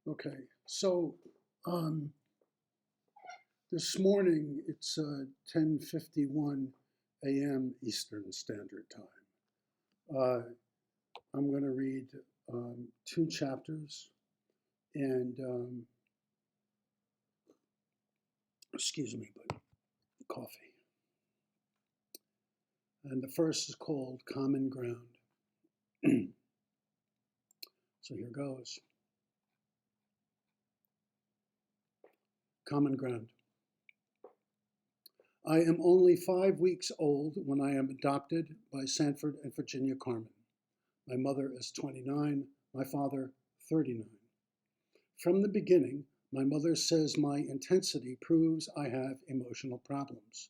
Okay, so um, this morning it's 10:51 a.m. Eastern Standard Time. Uh, I'm going to read two chapters, and excuse me, but coffee. And the first is called Common Ground. So here goes. Common Ground. I am only 5 weeks old when I am adopted by Sanford and Virginia Carmen. My mother is 29, my father 39. From the beginning, my mother says my intensity proves I have emotional problems.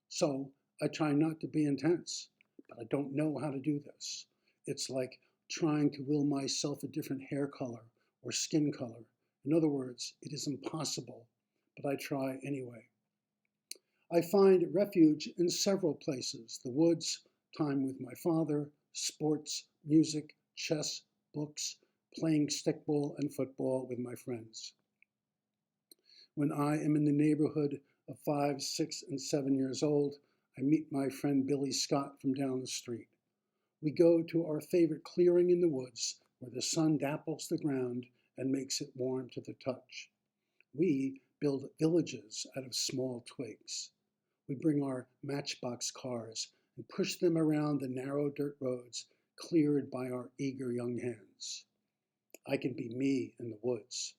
So I try not to be intense, but I don't know how to do this. It's like trying to will myself a different hair color or skin color. In other words, it is impossible, but I try anyway. I find refuge in several places: the woods, time with my father, sports, music, chess, books, playing stickball and football with my friends. When I am in the neighborhood of 5, 6, and 7 years old, I meet my friend Billy Scott from down the street. We go to our favorite clearing in the woods where the sun dapples the ground and makes it warm to the touch. We build villages out of small twigs. We bring our matchbox cars and push them around the narrow dirt roads cleared by our eager young hands. I can be me in the woods.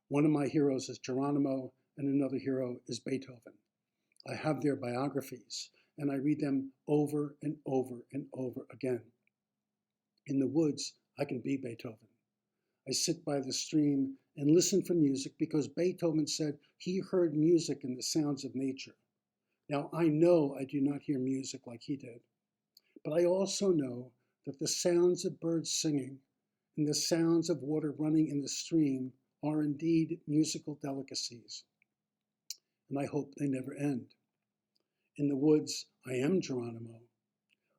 One of my heroes is Geronimo, and another hero is Beethoven. I have their biographies, and I read them over and over and over again. In the woods, I can be Beethoven. I sit by the stream and listen for music because Beethoven said he heard music in the sounds of nature. Now, I know I do not hear music like he did, but I also know that the sounds of birds singing and the sounds of water running in the stream are indeed musical delicacies, and I hope they never end. In the woods, I am Geronimo.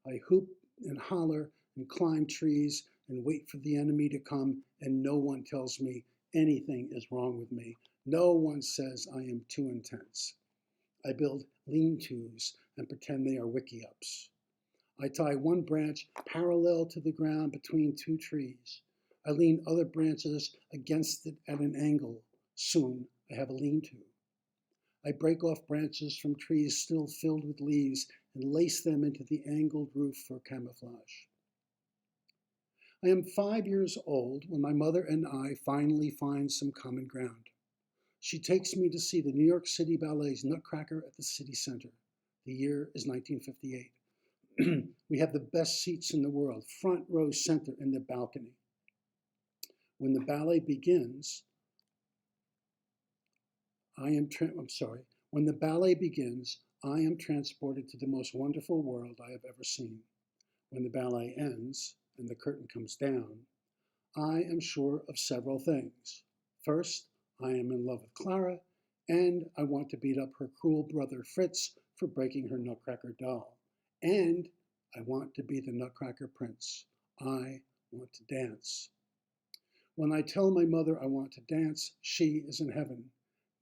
I hoop and holler and climb trees and wait for the enemy to come, and no one tells me anything is wrong with me. No one says I am too intense. I build lean-tos and pretend they are wiki-ups. I tie one branch parallel to the ground between two trees. I lean other branches against it at an angle. Soon I have a lean-to. I break off branches from trees still filled with leaves and lace them into the angled roof for camouflage. I am 5 years old when my mother and I finally find some common ground. She takes me to see the New York City Ballet's Nutcracker at the City Center. The year is 1958. We have the best seats in the world, front row center in the balcony. When the ballet begins, when the ballet begins, I am transported to the most wonderful world I have ever seen. When the ballet ends and the curtain comes down, I am sure of several things. First, I am in love with Clara, and I want to beat up her cruel brother Fritz for breaking her Nutcracker doll. And I want to be the Nutcracker Prince. I want to dance. When I tell my mother I want to dance, she is in heaven.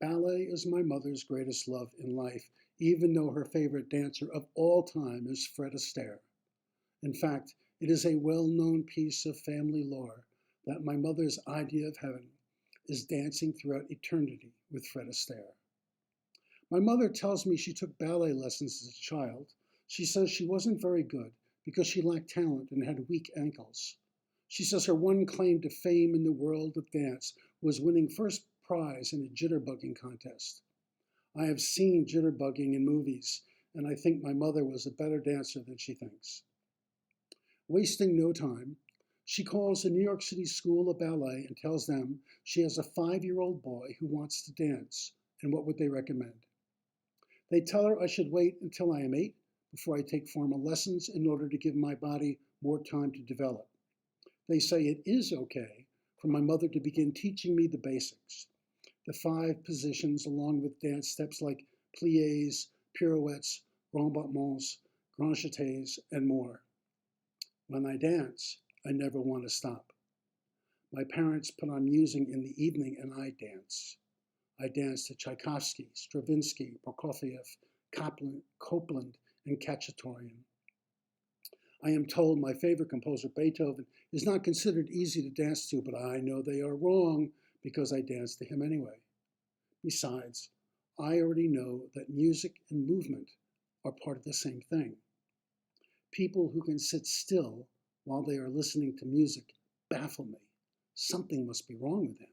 Ballet is my mother's greatest love in life, even though her favorite dancer of all time is Fred Astaire. In fact, it is a well-known piece of family lore that my mother's idea of heaven is dancing throughout eternity with Fred Astaire. My mother tells me she took ballet lessons as a child. She says she wasn't very good because she lacked talent and had weak ankles. She says her one claim to fame in the world of dance was winning first prize in a jitterbugging contest. I have seen jitterbugging in movies, and I think my mother was a better dancer than she thinks. Wasting no time, she calls the New York City School of Ballet and tells them she has a 5-year-old boy who wants to dance, and what would they recommend? They tell her I should wait until I am 8 before I take formal lessons in order to give my body more time to develop. They say it is okay for my mother to begin teaching me the basics, the 5 positions along with dance steps like pliés, pirouettes, rembattements, grand jetés, and more. When I dance, I never want to stop. My parents put on music in the evening and I dance. I dance to Tchaikovsky, Stravinsky, Prokofiev, Copland, and Khachaturian. I am told my favorite composer, Beethoven, is not considered easy to dance to, but I know they are wrong because I dance to him anyway. Besides, I already know that music and movement are part of the same thing. People who can sit still while they are listening to music baffle me. Something must be wrong with them.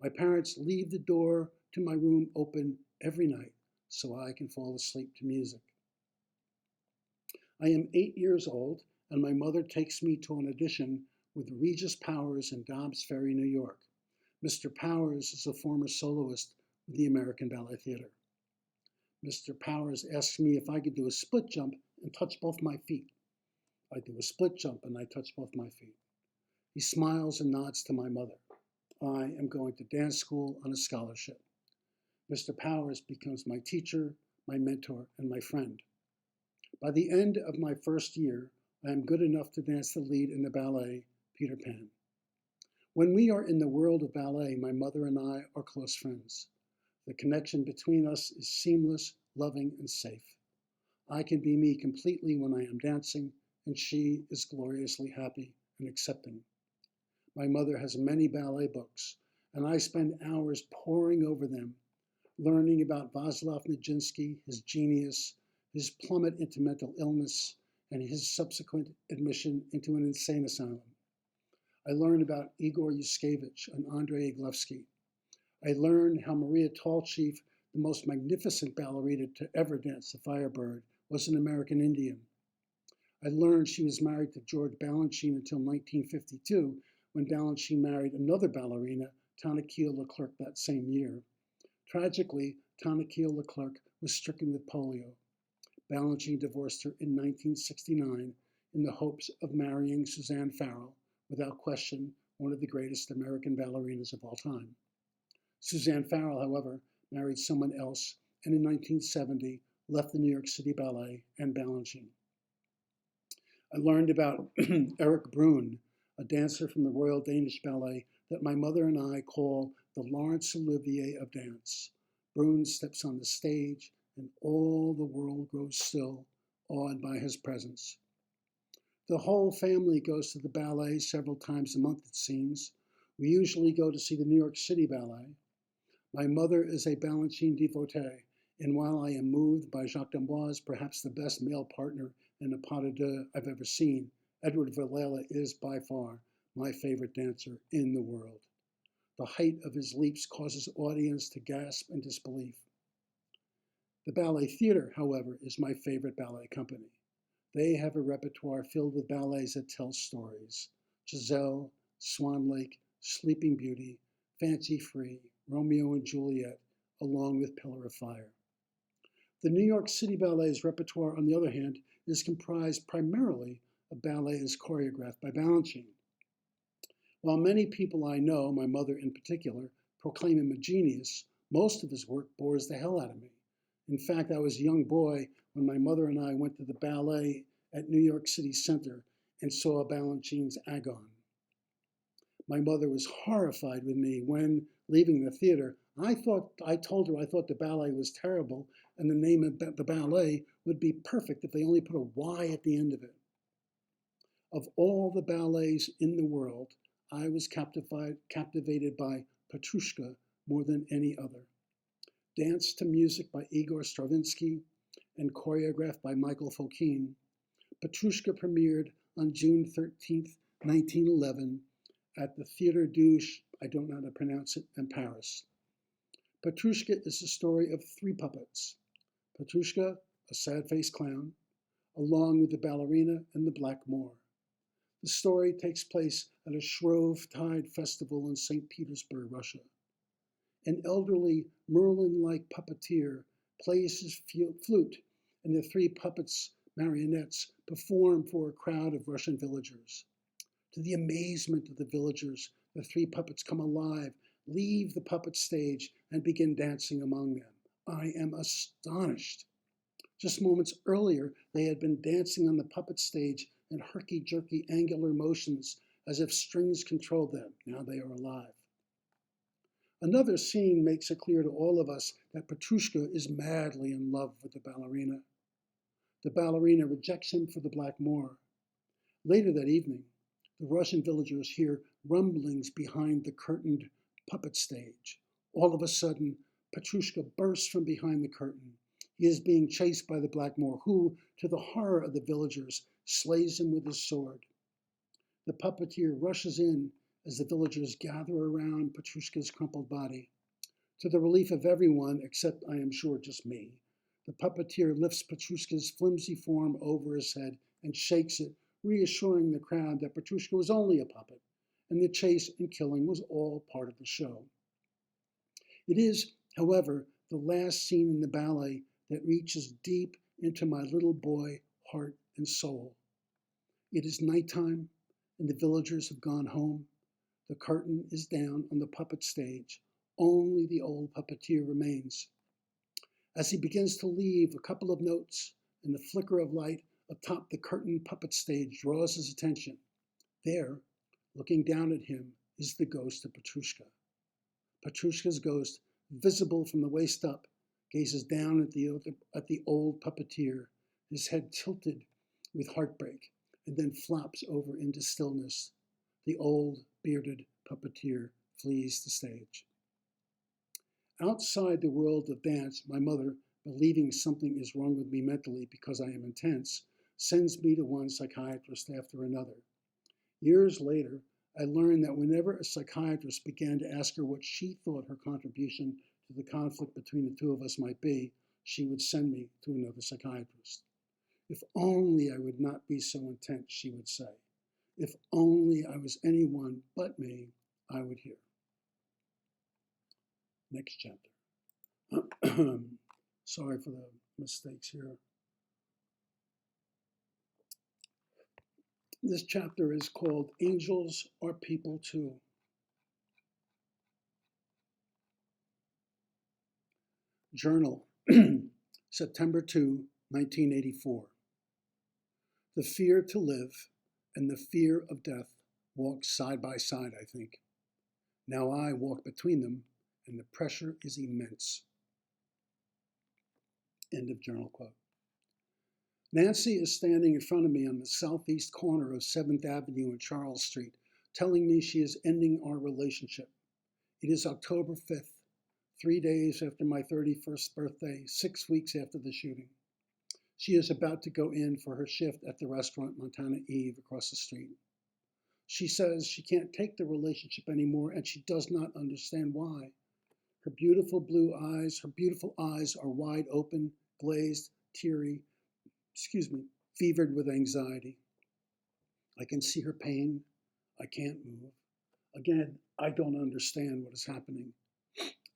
My parents leave the door to my room open every night so I can fall asleep to music. I am 8 years old, and my mother takes me to an audition with Regis Powers in Dobbs Ferry, New York. Mr. Powers is a former soloist with the American Ballet Theatre. Mr. Powers asks me if I could do a split jump and touch both my feet. I do a split jump and I touch both my feet. He smiles and nods to my mother. I am going to dance school on a scholarship. Mr. Powers becomes my teacher, my mentor, and my friend. By the end of my first year, I am good enough to dance the lead in the ballet, Peter Pan. When we are in the world of ballet, my mother and I are close friends. The connection between us is seamless, loving, and safe. I can be me completely when I am dancing, and she is gloriously happy and accepting. My mother has many ballet books, and I spend hours poring over them, learning about Vaslav Nijinsky, his genius, his plummet into mental illness, and his subsequent admission into an insane asylum. I learned about Igor Yushkevich and Andrei Iglevsky. I learned how Maria Tallchief, the most magnificent ballerina to ever dance the Firebird, was an American Indian. I learned she was married to George Balanchine until 1952, when Balanchine married another ballerina, Tanakia Leclerc, that same year. Tragically, Tanakia Leclerc was stricken with polio. Balanchine divorced her in 1969 in the hopes of marrying Suzanne Farrell, without question, one of the greatest American ballerinas of all time. Suzanne Farrell, however, married someone else and in 1970 left the New York City Ballet and Balanchine. I learned about Eric Brun, a dancer from the Royal Danish Ballet that my mother and I call the Laurence Olivier of dance. Brun steps on the stage and all the world grows still, awed by his presence. The whole family goes to the ballet several times a month, it seems. We usually go to see the New York City Ballet. My mother is a Balanchine devotee, and while I am moved by Jacques d'Amboise, perhaps the best male partner in a pas de deux I've ever seen, Edward Villela is by far my favorite dancer in the world. The height of his leaps causes audience to gasp in disbelief. The Ballet Theatre, however, is my favorite ballet company. They have a repertoire filled with ballets that tell stories. Giselle, Swan Lake, Sleeping Beauty, Fancy Free, Romeo and Juliet, along with Pillar of Fire. The New York City Ballet's repertoire, on the other hand, is comprised primarily of ballets choreographed by Balanchine. While many people I know, my mother in particular, proclaim him a genius, most of his work bores the hell out of me. In fact, I was a young boy when my mother and I went to the ballet at New York City Center and saw Balanchine's Agon. My mother was horrified with me when, leaving the theater, I told her I thought the ballet was terrible and the name of the ballet would be perfect if they only put a Y at the end of it. Of all the ballets in the world, I was captivated by Petrushka more than any other. Danced to music by Igor Stravinsky and choreographed by Michael Fokine, Petrushka premiered on June 13, 1911 at the Théâtre Douche, I don't know how to pronounce it, in Paris. Petrushka is the story of three puppets. Petrushka, a sad-faced clown, along with the ballerina and the Black Moor. The story takes place at a Shrovetide festival in St. Petersburg, Russia. An elderly Merlin-like puppeteer plays his flute, and the three puppets, marionettes, perform for a crowd of Russian villagers. To the amazement of the villagers, the three puppets come alive, leave the puppet stage, and begin dancing among them. I am astonished. Just moments earlier, they had been dancing on the puppet stage in herky-jerky angular motions as if strings controlled them. Now they are alive. Another scene makes it clear to all of us that Petrushka is madly in love with the ballerina. The ballerina rejects him for the Black Moor. Later that evening, the Russian villagers hear rumblings behind the curtained puppet stage. All of a sudden, Petrushka bursts from behind the curtain. He is being chased by the Black Moor, who, to the horror of the villagers, slays him with his sword. The puppeteer rushes in as the villagers gather around Petrushka's crumpled body. To the relief of everyone, except I am sure just me, the puppeteer lifts Petrushka's flimsy form over his head and shakes it, reassuring the crowd that Petrushka was only a puppet, and the chase and killing was all part of the show. It is, however, the last scene in the ballet that reaches deep into my little boy heart and soul. It is nighttime, and the villagers have gone home. The curtain is down on the puppet stage. Only the old puppeteer remains. As he begins to leave, a couple of notes and the flicker of light atop the curtain puppet stage draws his attention. There, looking down at him, is the ghost of Petrushka. Petrushka's ghost, visible from the waist up, gazes down at the old puppeteer, his head tilted with heartbreak, and then flops over into stillness. The old, bearded puppeteer flees the stage. Outside the world of dance, my mother, believing something is wrong with me mentally because I am intense, sends me to one psychiatrist after another. Years later, I learned that whenever a psychiatrist began to ask her what she thought her contribution to the conflict between the two of us might be, she would send me to another psychiatrist. If only I would not be so intense, she would say. If only I was anyone but me, I would hear. Next chapter. Sorry for the mistakes here. This chapter is called Angels Are People Too. Journal, September 2, 1984. The fear to live and the fear of death walk side by side, I think. Now I walk between them, and the pressure is immense. End of journal quote. Nancy is standing in front of me on the southeast corner of 7th Avenue and Charles Street, telling me she is ending our relationship. It is October 5th, 3 days after my 31st birthday, 6 weeks after the shooting. She is about to go in for her shift at the restaurant Montana Eve across the street. She says she can't take the relationship anymore, and she does not understand why. Her beautiful eyes are wide open, glazed, teary, fevered with anxiety. I can see her pain. I can't move. Again, I don't understand what is happening.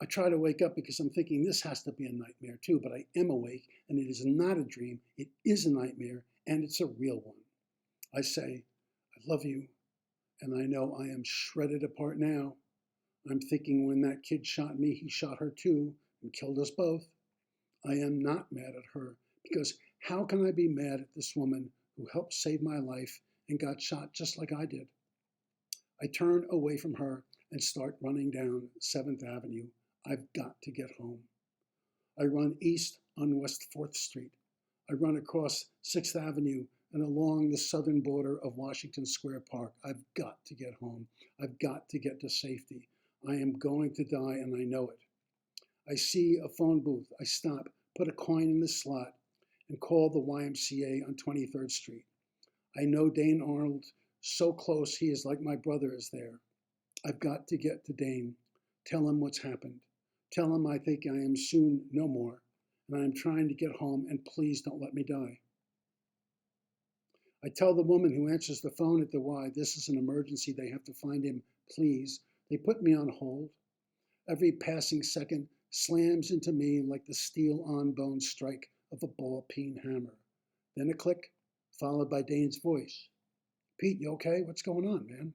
I try to wake up because I'm thinking this has to be a nightmare too, but I am awake, and it is not a dream. It is a nightmare, and it's a real one. I say, I love you, and I know I am shredded apart now. I'm thinking when that kid shot me, he shot her too and killed us both. I am not mad at her, because how can I be mad at this woman who helped save my life and got shot just like I did? I turn away from her and start running down 7th Avenue. I've got to get home. I run east on West 4th Street. I run across 6th Avenue and along the southern border of Washington Square Park. I've got to get home. I've got to get to safety. I am going to die, and I know it. I see a phone booth. I stop, put a coin in the slot, and call the YMCA on 23rd Street. I know Dane Arnold so close he is like my brother is there. I've got to get to Dane, tell him what's happened. Tell him I think I am soon no more, and I am trying to get home, and please don't let me die. I tell the woman who answers the phone at the Y, this is an emergency, they have to find him, please. They put me on hold. Every passing second slams into me like the steel-on-bone strike of a ball-peen hammer. Then a click, followed by Dane's voice. Pete, you okay? What's going on, man?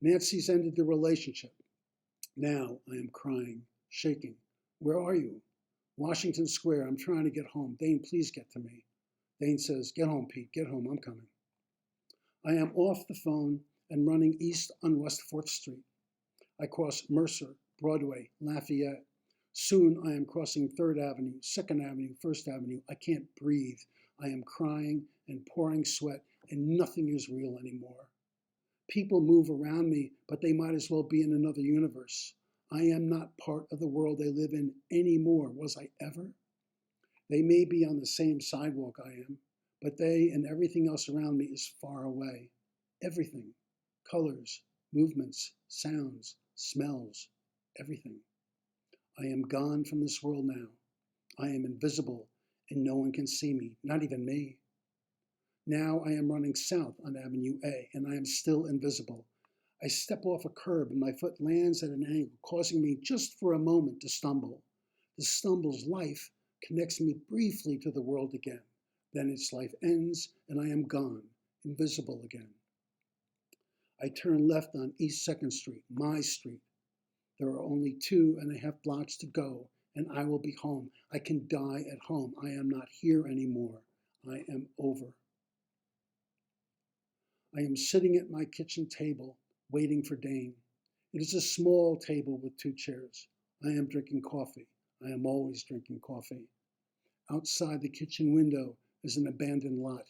Nancy's ended the relationship. Now I am crying, shaking. Where are you? Washington Square. I'm trying to get home. Dane, please get to me. Dane says, get home, Pete. Get home. I'm coming. I am off the phone and running east on West 4th Street. I cross Mercer, Broadway, Lafayette. Soon I am crossing 3rd Avenue, 2nd Avenue, 1st Avenue. I can't breathe. I am crying and pouring sweat, and nothing is real anymore. People move around me, but they might as well be in another universe. I am not part of the world they live in anymore. Was I ever? They may be on the same sidewalk I am, but they and everything else around me is far away. Everything. Colors, movements, sounds, smells, everything. I am gone from this world now. I am invisible, and no one can see me, not even me. Now I am running south on Avenue A, and I am still invisible. I step off a curb, and my foot lands at an angle, causing me just for a moment to stumble. The stumble's life connects me briefly to the world again. Then its life ends, and I am gone, invisible again. I turn left on East 2nd Street, my street. There are only 2.5 blocks to go, and I will be home. I can die at home. I am not here anymore. I am over. I am sitting at my kitchen table, waiting for Dane. It is a small table with 2 chairs. I am drinking coffee. I am always drinking coffee. Outside the kitchen window is an abandoned lot.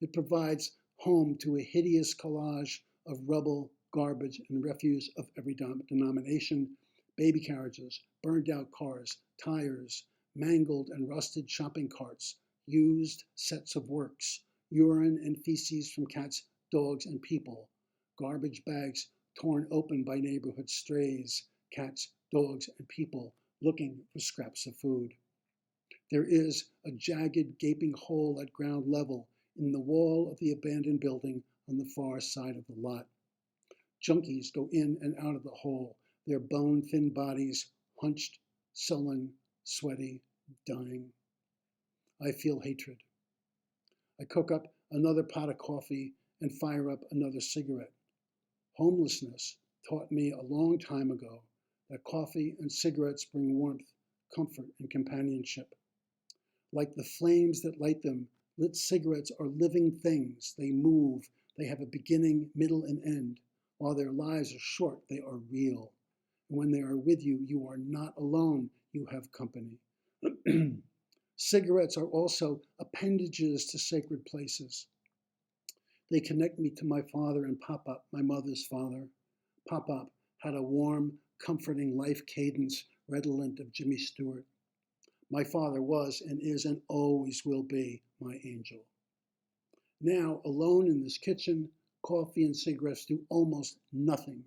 It provides home to a hideous collage of rubble, garbage, and refuse of every denomination, baby carriages, burned out cars, tires, mangled and rusted shopping carts, used sets of works, urine and feces from cats, dogs, and people, garbage bags torn open by neighborhood strays, cats, dogs, and people looking for scraps of food. There is a jagged, gaping hole at ground level in the wall of the abandoned building on the far side of the lot. Junkies go in and out of the hole, their bone-thin bodies hunched, sullen, sweaty, dying. I feel hatred. I cook up another pot of coffee and fire up another cigarette. Homelessness taught me a long time ago that coffee and cigarettes bring warmth, comfort, and companionship. Like the flames that light them, lit cigarettes are living things. They move. They have a beginning, middle, and end. While their lives are short, they are real. And when they are with you, you are not alone. You have company. Cigarettes are also appendages to sacred places. They connect me to my father and Pop-Up, my mother's father. Pop-Up had a warm, comforting life cadence redolent of Jimmy Stewart. My father was and is and always will be my angel. Now, alone in this kitchen, coffee and cigarettes do almost nothing.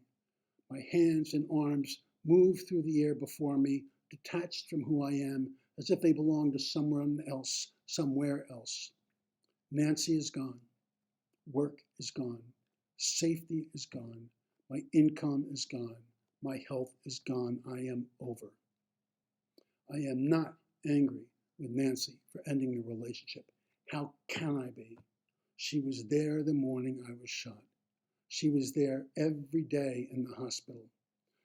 My hands and arms move through the air before me, detached from who I am, as if they belong to someone else, somewhere else. Nancy is gone. Work is gone. Safety is gone. My income is gone. My health is gone. I am over. I am not angry with Nancy for ending the relationship. How can I be? She was there the morning I was shot. She was there every day in the hospital.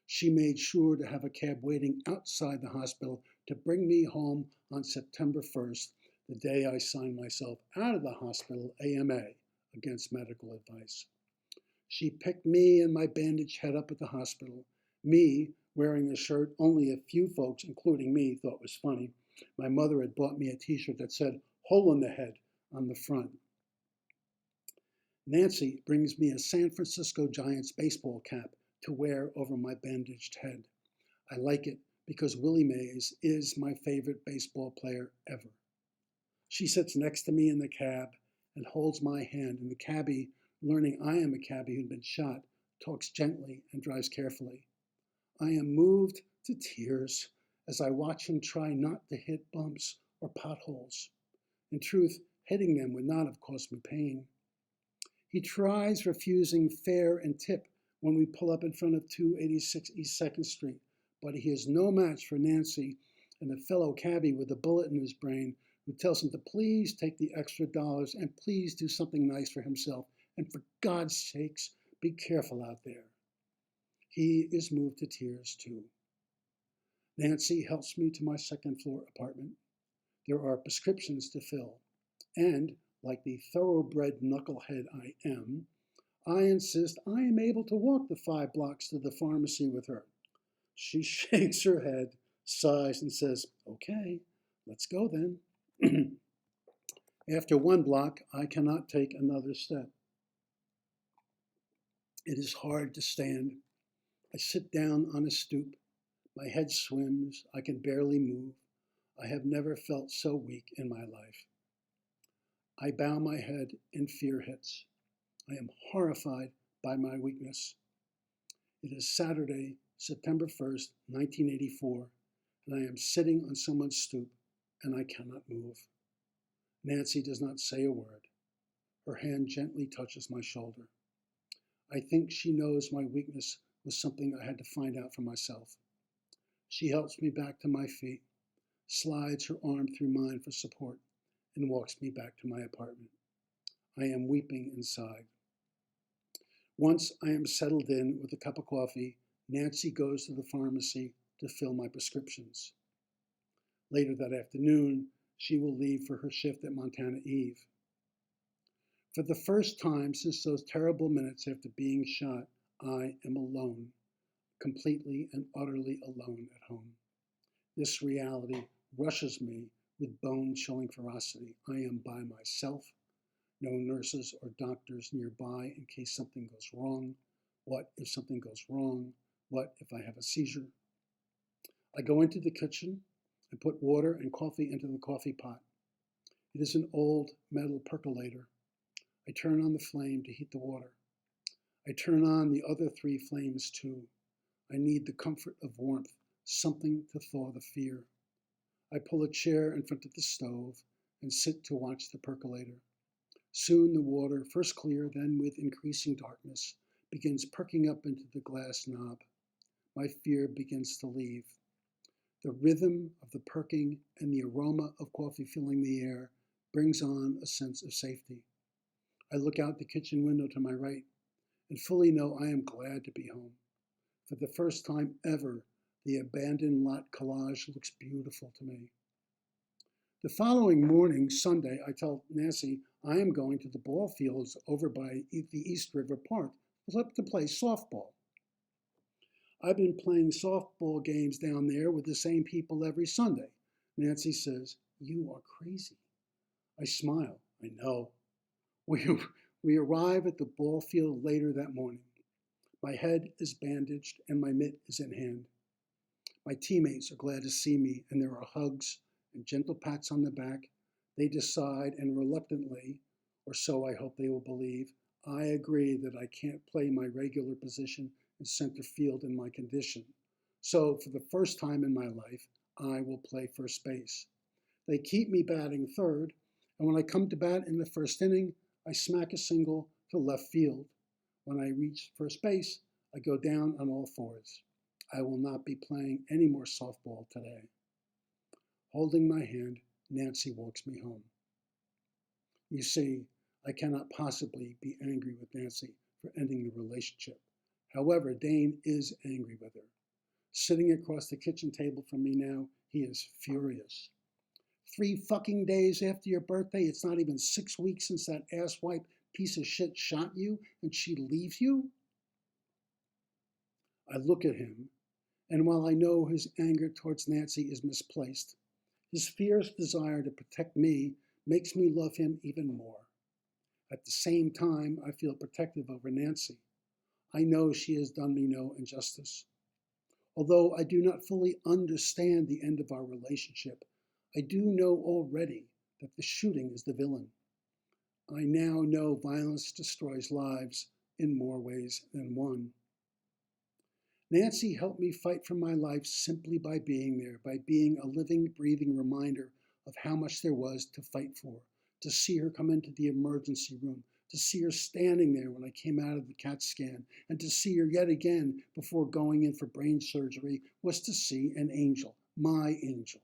She made sure to have a cab waiting outside the hospital to bring me home on September 1st, the day I signed myself out of the hospital AMA against medical advice. She picked me and my bandaged head up at the hospital, me wearing a shirt only a few folks, including me, thought was funny. My mother had bought me a t-shirt that said, "Hole in the head," on the front. Nancy brings me a San Francisco Giants baseball cap to wear over my bandaged head. I like it because Willie Mays is my favorite baseball player ever. She sits next to me in the cab and holds my hand, and the cabbie, learning I am a cabbie who'd been shot, talks gently and drives carefully. I am moved to tears as I watch him try not to hit bumps or potholes. In truth, hitting them would not have caused me pain. He tries refusing fare and tip when we pull up in front of 286 East 2nd Street, but he is no match for Nancy and a fellow cabbie with a bullet in his brain who tells him to please take the extra dollars and please do something nice for himself, and for God's sakes, be careful out there. He is moved to tears too. Nancy helps me to my second-floor apartment. There are prescriptions to fill, and, like the thoroughbred knucklehead I am, I insist I am able to walk the 5 blocks to the pharmacy with her. She shakes her head, sighs, and says, "Okay, let's go then." After 1 block, I cannot take another step. It is hard to stand. I sit down on a stoop. My head swims. I can barely move. I have never felt so weak in my life. I bow my head and fear hits. I am horrified by my weakness. It is Saturday, September 1st, 1984, and I am sitting on someone's stoop and I cannot move. Nancy does not say a word. Her hand gently touches my shoulder. I think she knows my weakness was something I had to find out for myself. She helps me back to my feet, slides her arm through mine for support, and walks me back to my apartment. I am weeping inside. Once I am settled in with a cup of coffee, Nancy goes to the pharmacy to fill my prescriptions. Later that afternoon, she will leave for her shift at Montana Eve. For the first time since those terrible minutes after being shot, I am alone, completely and utterly alone at home. This reality rushes me with bone-chilling ferocity. I am by myself, no nurses or doctors nearby in case something goes wrong. What if something goes wrong? What if I have a seizure? I go into the kitchen and put water and coffee into the coffee pot. It is an old metal percolator. I turn on the flame to heat the water. I turn on the other 3 flames too. I need the comfort of warmth, something to thaw the fear. I pull a chair in front of the stove and sit to watch the percolator. Soon the water, first clear, then with increasing darkness, begins perking up into the glass knob. My fear begins to leave. The rhythm of the perking and the aroma of coffee filling the air brings on a sense of safety. I look out the kitchen window to my right and fully know I am glad to be home. For the first time ever, the abandoned lot collage looks beautiful to me. The following morning, Sunday, I tell Nancy I am going to the ball fields over by the East River Park to play softball. I've been playing softball games down there with the same people every Sunday. Nancy says, "You are crazy." I smile. I know. We arrive at the ball field later that morning. My head is bandaged and my mitt is in hand. My teammates are glad to see me, and there are hugs and gentle pats on the back. They decide, and reluctantly, or so I hope they will believe, I agree that I can't play my regular position in center field in my condition. So, for the first time in my life, I will play first base. They keep me batting third, and when I come to bat in the first inning, I smack a single to left field. When I reach first base, I go down on all fours. I will not be playing any more softball today. Holding my hand, Nancy walks me home. You see, I cannot possibly be angry with Nancy for ending the relationship. However, Dane is angry with her. Sitting across the kitchen table from me now, he is furious. 3 fucking days after your birthday, it's not even 6 weeks since that asswipe piece of shit shot you, and she leaves you? I look at him, and while I know his anger towards Nancy is misplaced, his fierce desire to protect me makes me love him even more. At the same time, I feel protective over Nancy. I know she has done me no injustice. Although I do not fully understand the end of our relationship, I do know already that the shooting is the villain. I now know violence destroys lives in more ways than one. Nancy helped me fight for my life simply by being there, by being a living, breathing reminder of how much there was to fight for. To see her come into the emergency room, to see her standing there when I came out of the CAT scan, and to see her yet again before going in for brain surgery was to see an angel, my angel.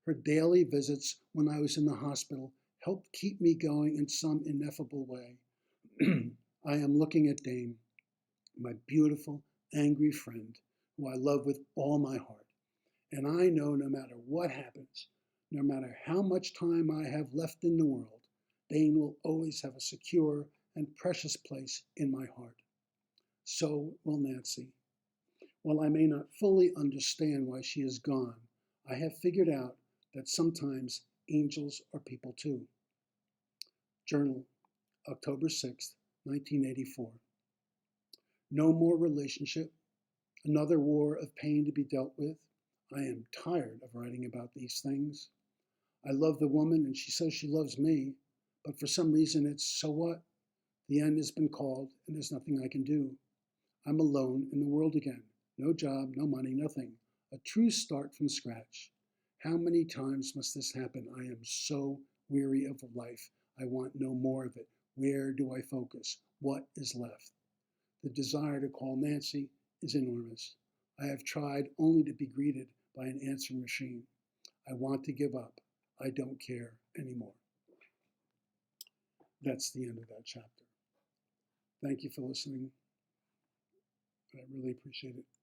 Her daily visits when I was in the hospital helped keep me going in some ineffable way. I am looking at Dane, my beautiful, angry friend, who I love with all my heart. And I know no matter what happens, no matter how much time I have left in the world, Dane will always have a secure and precious place in my heart. So will Nancy. While I may not fully understand why she is gone, I have figured out that sometimes angels are people too. Journal, October 6th, 1984. No more relationship, another war of pain to be dealt with. I am tired of writing about these things. I love the woman and she says she loves me, but for some reason it's so what? The end has been called and there's nothing I can do. I'm alone in the world again. No job, no money, nothing. A true start from scratch. How many times must this happen? I am so weary of life. I want no more of it. Where do I focus? What is left? The desire to call Nancy is enormous. I have tried only to be greeted by an answering machine. I want to give up. I don't care anymore. That's the end of that chapter. Thank you for listening. I really appreciate it.